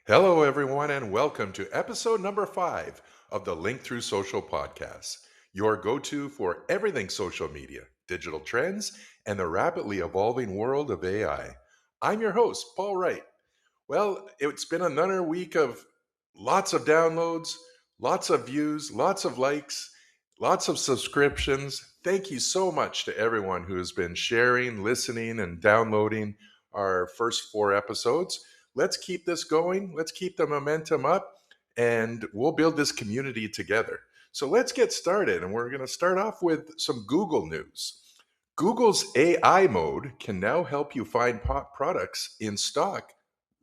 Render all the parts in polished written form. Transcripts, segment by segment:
Hello, everyone, and welcome to episode number 5 of the Link Through Social podcast, your go to for everything social media, digital trends, and the rapidly evolving world of AI. I'm your host, Paul Wright. Well, it's been another week of lots of downloads, lots of views, lots of likes, lots of subscriptions. Thank you so much to everyone who has been sharing, listening, and downloading our first 4 episodes. Let's keep this going. Let's keep the momentum up, and we'll build this community together. So let's get started, and we're going to start off with some Google news. Google's AI mode can now help you find products in stock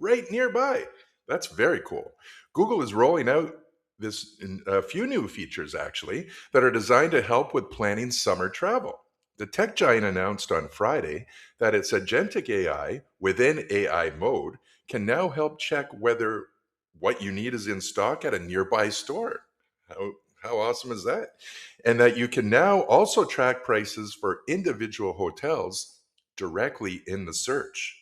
right nearby. That's very cool. Google is rolling out a few new features actually that are designed to help with planning summer travel. The tech giant announced on Friday that its agentic AI within AI mode can now help check whether what you need is in stock at a nearby store. How awesome is that? And that you can now also track prices for individual hotels directly in the search.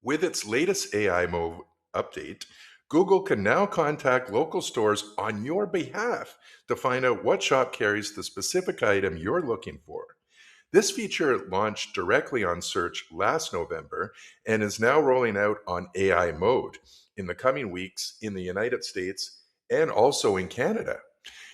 With its latest AI mode update, Google can now contact local stores on your behalf to find out what shop carries the specific item you're looking for. This feature launched directly on search last November and is now rolling out on AI mode in the coming weeks in the United States and also in Canada.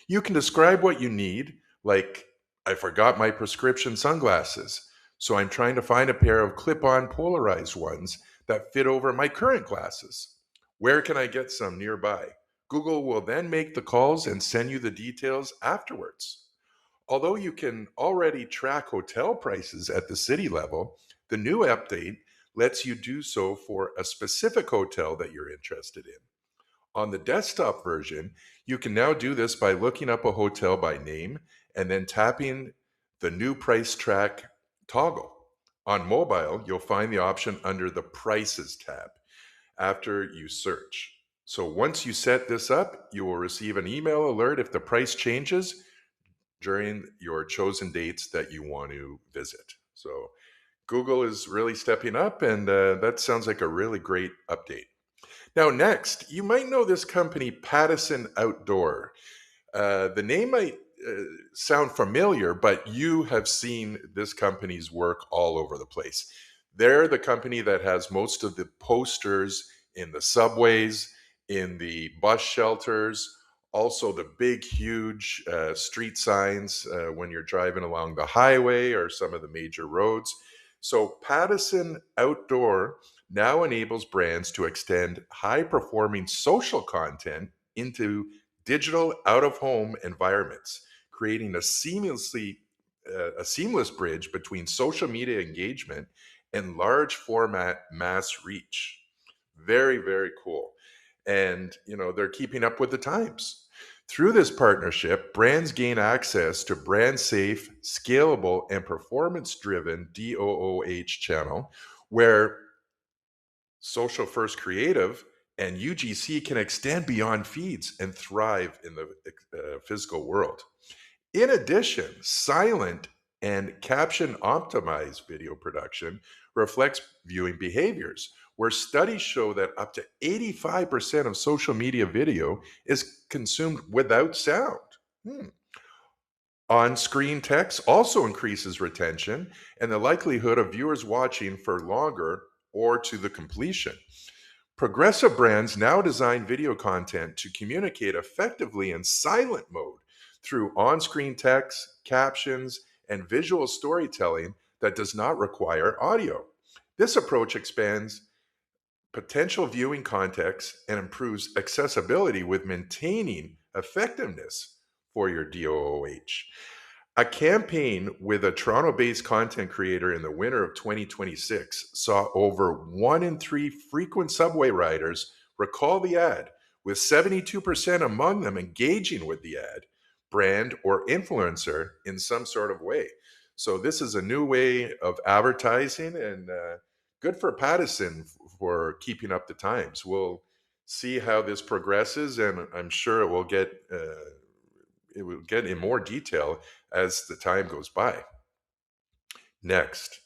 You can describe what you need, like, I forgot my prescription sunglasses, so I'm trying to find a pair of clip on polarized ones that fit over my current glasses. Where can I get some nearby? Google will then make the calls and send you the details afterwards. Although you can already track hotel prices at the city level, the new update lets you do so for a specific hotel that you're interested in. On the desktop version, you can now do this by looking up a hotel by name and then tapping the new price track toggle. On mobile, you'll find the option under the Prices tab after you search. So once you set this up, you will receive an email alert if the price changes during your chosen dates that you want to visit. So Google is really stepping up, and that sounds like a really great update. Now, next, you might know this company, Pattison Outdoor. The name might sound familiar, but you have seen this company's work all over the place. They're the company that has most of the posters in the subways, in the bus shelters, also the big, huge street signs when you're driving along the highway or some of the major roads. So, Pattison Outdoor now enables brands to extend high performing social content into digital out of home environments, creating a seamless bridge between social media engagement and large format mass reach. Very, very cool. And, they're keeping up with the times. Through this partnership, brands gain access to brand safe, scalable, and performance driven DOOH channel where Social First Creative and UGC can extend beyond feeds and thrive in the physical world. In addition, silent and caption optimized video production reflects viewing behaviors, where studies show that up to 85% of social media video is consumed without sound. Hmm. On screen text also increases retention and the likelihood of viewers watching for longer or to the completion. Progressive brands now design video content to communicate effectively in silent mode through on screen text, captions, and visual storytelling that does not require audio. This approach expands potential viewing context and improves accessibility with maintaining effectiveness for your DOOH. A campaign with a Toronto based content creator in the winter of 2026 saw over 1 in 3 frequent subway riders recall the ad, with 72% among them engaging with the ad, brand, or influencer in some sort of way. So, this is a new way of advertising, and good for Pattison for keeping up the times. We'll see how this progresses, and I'm sure it will get in more detail as the time goes by. Next,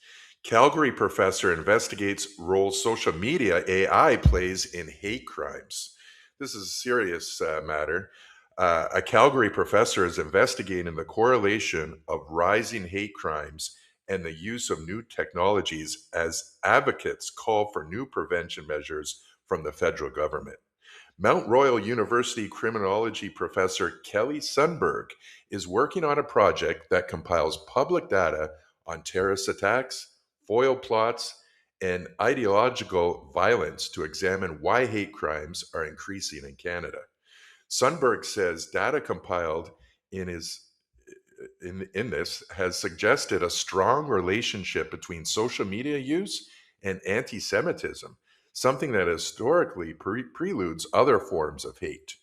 Calgary professor investigates role social media AI plays in hate crimes. This is a serious matter. A Calgary professor is investigating the correlation of rising hate crimes and the use of new technologies as advocates call for new prevention measures from the federal government. Mount Royal University criminology professor Kelly Sundberg is working on a project that compiles public data on terrorist attacks, foil plots, and ideological violence to examine why hate crimes are increasing in Canada. Sundberg says data compiled in his in this has suggested a strong relationship between social media use and anti-Semitism, something that historically preludes other forms of hate.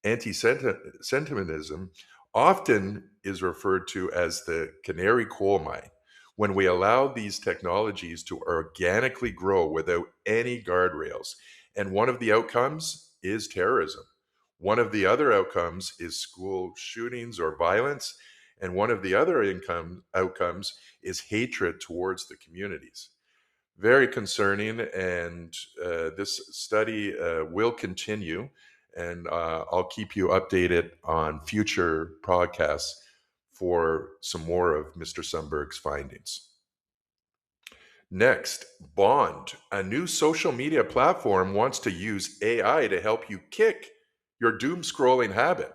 Anti-Semitism often is referred to as the canary coal mine when we allow these technologies to organically grow without any guardrails. And one of the outcomes is terrorism. One of the other outcomes is school shootings or violence. And one of the other outcomes is hatred towards the communities. Very concerning, and this study will continue, and I'll keep you updated on future podcasts for some more of Mr. Sundberg's findings. Next, Bond, a new social media platform, wants to use AI to help you kick your doom scrolling habit.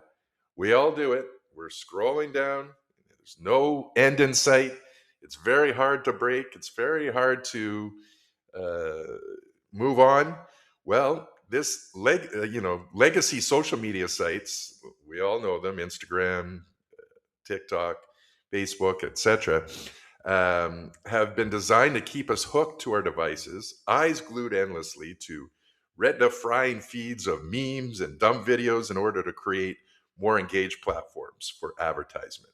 We all do it. We're scrolling down. There's no end in sight. It's very hard to break. It's very hard to move on. Well, this legacy social media sites, we all know them: Instagram, TikTok, Facebook, etc., have been designed to keep us hooked to our devices, eyes glued endlessly to retina frying feeds of memes and dumb videos in order to create more engaged platforms for advertisement.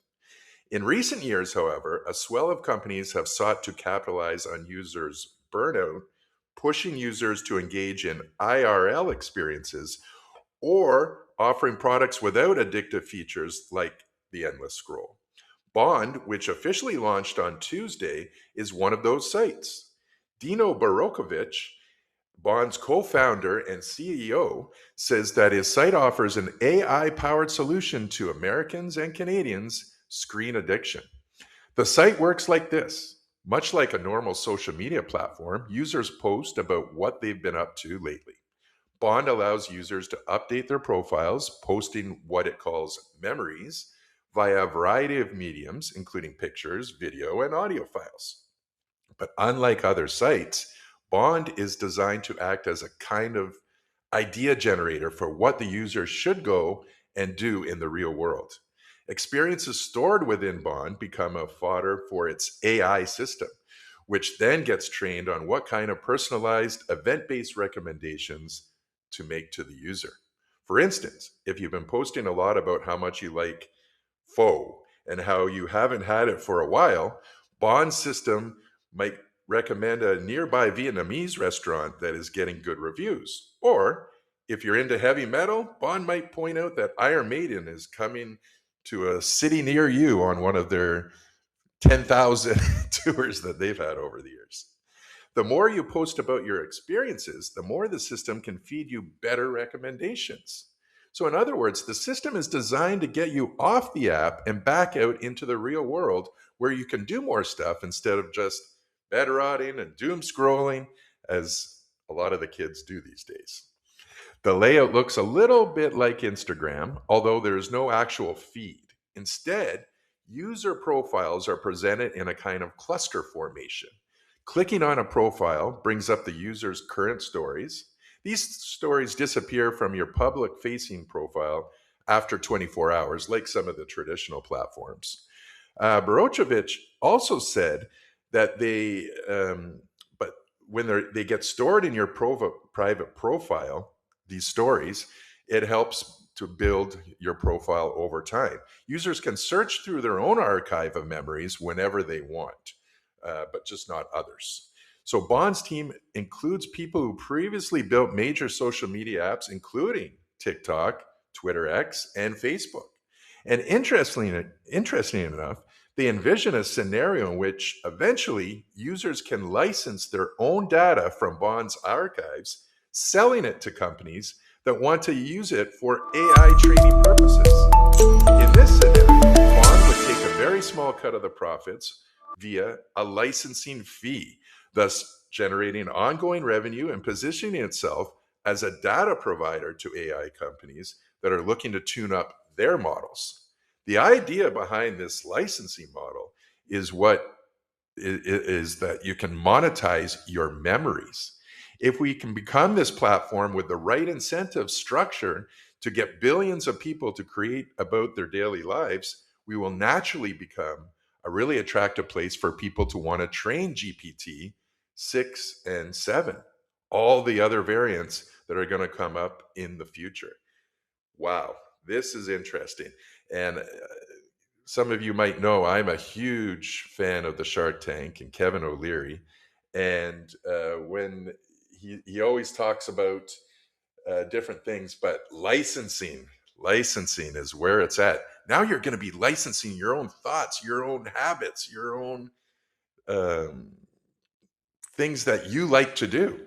In recent years, however, a swell of companies have sought to capitalize on users' burnout, pushing users to engage in IRL experiences or offering products without addictive features like the endless scroll. Bond, which officially launched on Tuesday, is one of those sites. Dino Barokovich, Bond's co-founder and CEO, says that his site offers an AI-powered solution to Americans and Canadians' screen addiction. The site works like this. Much like a normal social media platform, users post about what they've been up to lately. Bond allows users to update their profiles, posting what it calls memories via a variety of mediums, including pictures, video, and audio files. But unlike other sites, Bond is designed to act as a kind of idea generator for what the user should go and do in the real world. Experiences stored within Bond become a fodder for its AI system, which then gets trained on what kind of personalized event based recommendations to make to the user. For instance, if you've been posting a lot about how much you like pho and how you haven't had it for a while, Bond's system might recommend a nearby Vietnamese restaurant that is getting good reviews. Or if you're into heavy metal, Bond might point out that Iron Maiden is coming to a city near you on one of their 10,000 tours that they've had over the years. The more you post about your experiences, the more the system can feed you better recommendations. So, in other words, the system is designed to get you off the app and back out into the real world where you can do more stuff instead of just bed rotting and doom scrolling, as a lot of the kids do these days. The layout looks a little bit like Instagram, although there is no actual feed. Instead, user profiles are presented in a kind of cluster formation. Clicking on a profile brings up the user's current stories. These stories disappear from your public facing profile after 24 hours, like some of the traditional platforms. Barocevich also said that but when they get stored in your private profile, these stories, it helps to build your profile over time. Users can search through their own archive of memories whenever they want, but just not others. So Bond's team includes people who previously built major social media apps, including TikTok, Twitter X, and Facebook. And interestingly enough, They envision a scenario in which eventually users can license their own data from Bond's archives, selling it to companies that want to use it for AI training purposes. In this scenario, Bond would take a very small cut of the profits via a licensing fee, thus generating ongoing revenue and positioning itself as a data provider to AI companies that are looking to tune up their models. The idea behind this licensing model is is that you can monetize your memories. If we can become this platform with the right incentive structure to get billions of people to create about their daily lives, we will naturally become a really attractive place for people to want to train GPT 6 and 7, all the other variants that are going to come up in the future. Wow, this is interesting. And some of you might know I'm a huge fan of the Shark Tank and Kevin O'Leary. And when he always talks about different things, but licensing is where it's at. Now you're going to be licensing your own thoughts, your own habits, your own um, things that you like to do.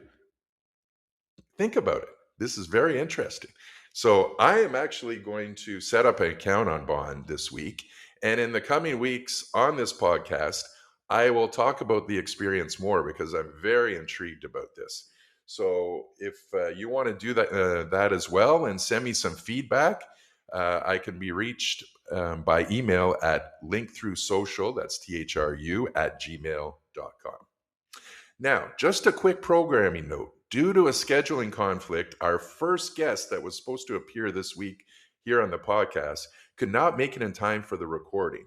Think about it. This is very interesting. So I am actually going to set up an account on Bond this week. And in the coming weeks on this podcast, I will talk about the experience more because I'm very intrigued about this. So if you want to do that as well and send me some feedback, I can be reached by email at linkthrusocial, that's THRU, at gmail.com. Now, just a quick programming note. Due to a scheduling conflict, our first guest that was supposed to appear this week here on the podcast could not make it in time for the recording.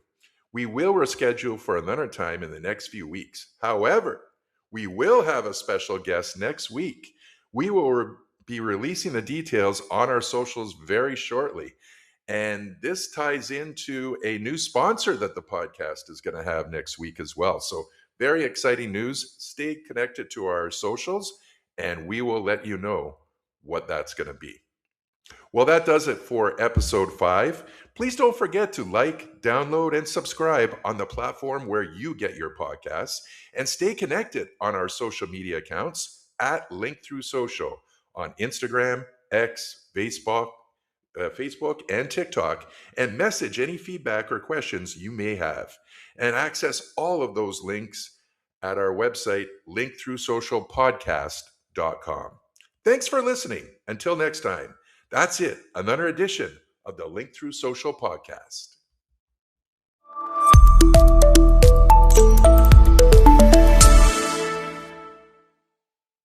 We will reschedule for another time in the next few weeks. However, we will have a special guest next week. We will be releasing the details on our socials very shortly. And this ties into a new sponsor that the podcast is going to have next week as well. So, very exciting news. Stay connected to our socials, and we will let you know what that's going to be. Well, that does it for episode 5. Please don't forget to like, download, and subscribe on the platform where you get your podcasts, and stay connected on our social media accounts at LinkThruSocial on Instagram, X, Facebook, and TikTok, and message any feedback or questions you may have. And access all of those links at our website, linkthrusocialpodcast.com. Thanks for listening. Until next time, that's it, another edition of the Link Thru Social podcast.